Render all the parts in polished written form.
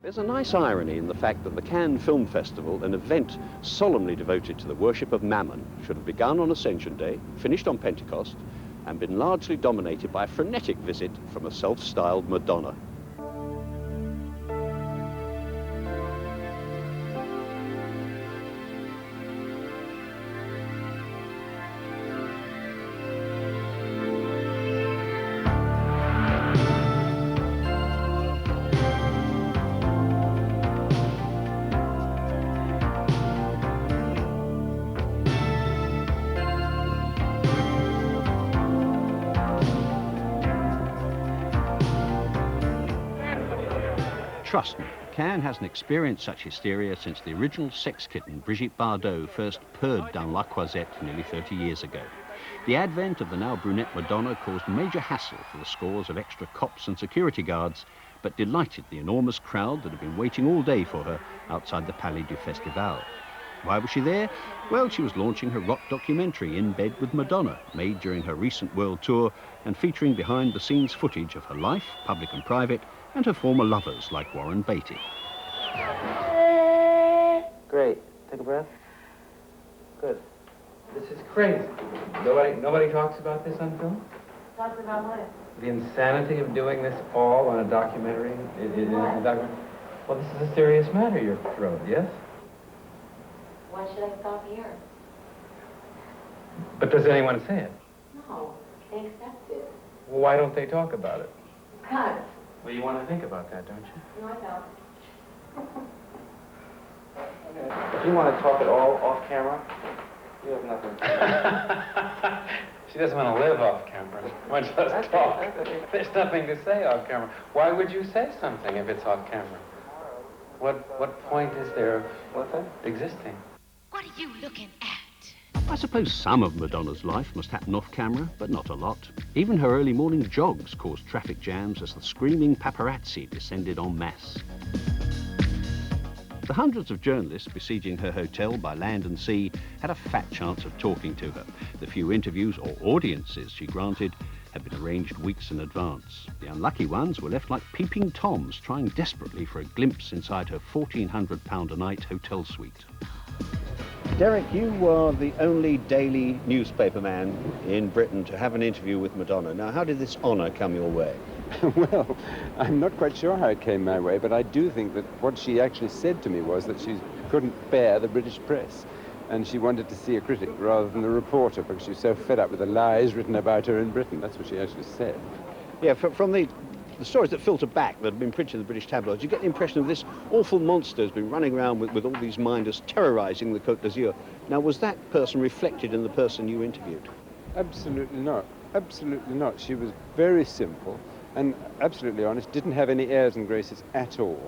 There's a nice irony in the fact that the Cannes Film Festival, an event solemnly devoted to the worship of Mammon, should have begun on Ascension Day, finished on Pentecost, and been largely dominated by a frenetic visit from a self-styled Madonna. Trust me, Cannes hasn't experienced such hysteria since the original sex kitten Brigitte Bardot first purred down La Croisette nearly 30 years ago. The advent of the now brunette Madonna caused major hassle for the scores of extra cops and security guards, but delighted the enormous crowd that had been waiting all day for her outside the Palais du Festival. Why was she there? Well, she was launching her rock documentary, In Bed with Madonna, made during her recent world tour and featuring behind-the-scenes footage of her life, public and private, and her former lovers like Warren Beatty. Great. Take a breath. Good. This is crazy. Nobody talks about this on film? Talks about what? The insanity of doing this all on a documentary? What? Well, this is a serious matter, your throat, yes? Why should I stop here? But does anyone say it? No, they accept it. Well, why don't they talk about it? Cut. Well, you want to think about that, don't you? No, I don't. If you want to talk at all off camera, you have nothing. She doesn't want to live off camera, much less talk. There's nothing to say off camera. Why would you say something if it's off camera? What point is there of existing? What are you looking at? I suppose some of Madonna's life must happen off camera, but not a lot. Even her early morning jogs caused traffic jams as the screaming paparazzi descended en masse. The hundreds of journalists besieging her hotel by land and sea had a fat chance of talking to her. The few interviews or audiences she granted had been arranged weeks in advance. The unlucky ones were left like peeping Toms, trying desperately for a glimpse inside her £1,400 a night hotel suite. Derek, you were the only daily newspaper man in Britain to have an interview with Madonna. Now, how did this honour come your way? Well, I'm not quite sure how it came my way, but I do think that what she actually said to me was that she couldn't bear the British press, and she wanted to see a critic rather than a reporter because she was so fed up with the lies written about her in Britain. That's what she actually said. Yeah, from the stories that filter back that have been printed in the British tabloids, you get the impression of this awful monster has been running around with all these minders terrorising the Côte d'Azur. Now, was that person reflected in the person you interviewed? Absolutely not. Absolutely not. She was very simple and absolutely honest, didn't have any airs and graces at all.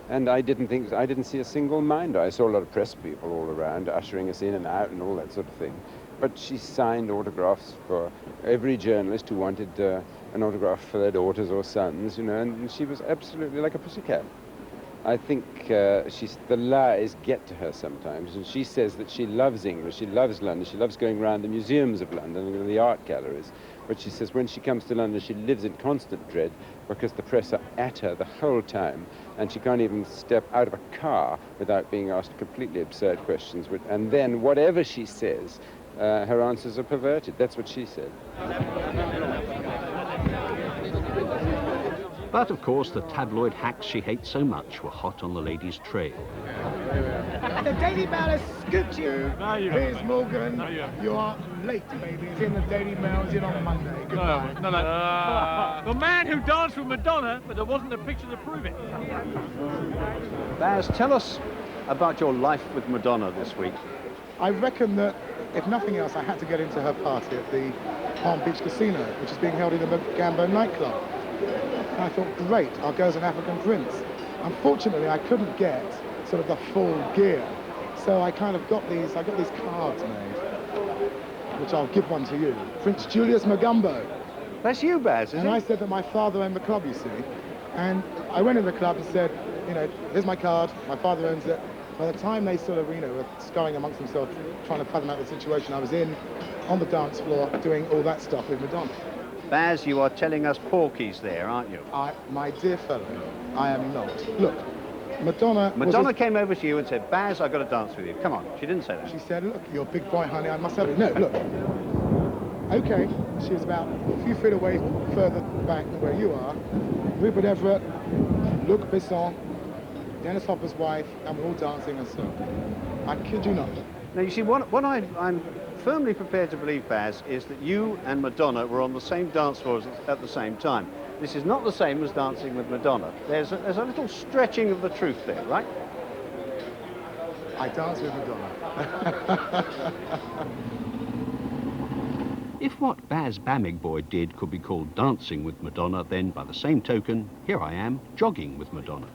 And I didn't see a single minder. I saw a lot of press people all around, ushering us in and out and all that sort of thing. But she signed autographs for every journalist who wanted an autograph for their daughters or sons, you know, and she was absolutely like a pussycat. I think the lies get to her sometimes, and she says that she loves England, she loves London, she loves going around the museums of London and the art galleries. But she says when she comes to London, she lives in constant dread because the press are at her the whole time, and she can't even step out of a car without being asked completely absurd questions. And then whatever she says, her answers are perverted. That's what she said. But, of course, the tabloid hacks she hates so much were hot on the lady's trail. The Daily Mail has scooped you. No, you Piers Morgan, you are late, baby. It's in the Daily Mail, it's in on Monday. Goodbye. No. The man who danced with Madonna, but there wasn't a picture to prove it. Baz, tell us about your life with Madonna this week. I reckon that, if nothing else, I had to get into her party at the Palm Beach Casino, which is being held in the Gambo nightclub. And I thought, great, I'll go as an African prince. Unfortunately, I couldn't get sort of the full gear. So I got these cards made, which I'll give one to you. Prince Julius Magumbo. That's you, Baz, And I said that my father owned the club, you see. And I went in the club and said, you know, here's my card, my father owns it. By the time they sort of, you know, were sculling amongst themselves, trying to fathom out the situation, I was on the dance floor, doing all that stuff with Madonna. Baz, you are telling us porkies there, aren't you? My dear fellow, I am not. Look, Madonna came over to you and said, Baz, I've got to dance with you. Come on. She didn't say that. She said, look, you're a big boy, honey, I must have it. No, look. Okay, she was about a few feet away further back than where you are. Rupert Everett, Luc Besson, Dennis Hopper's wife, and we're all dancing and so. I kid you not. Now, you see, what I'm firmly prepared to believe, Baz, is that you and Madonna were on the same dance floors at the same time. This is not the same as dancing with Madonna. There's a little stretching of the truth there, right? I dance with Madonna. If what Baz Bamigboy did could be called dancing with Madonna, then by the same token, here I am, jogging with Madonna.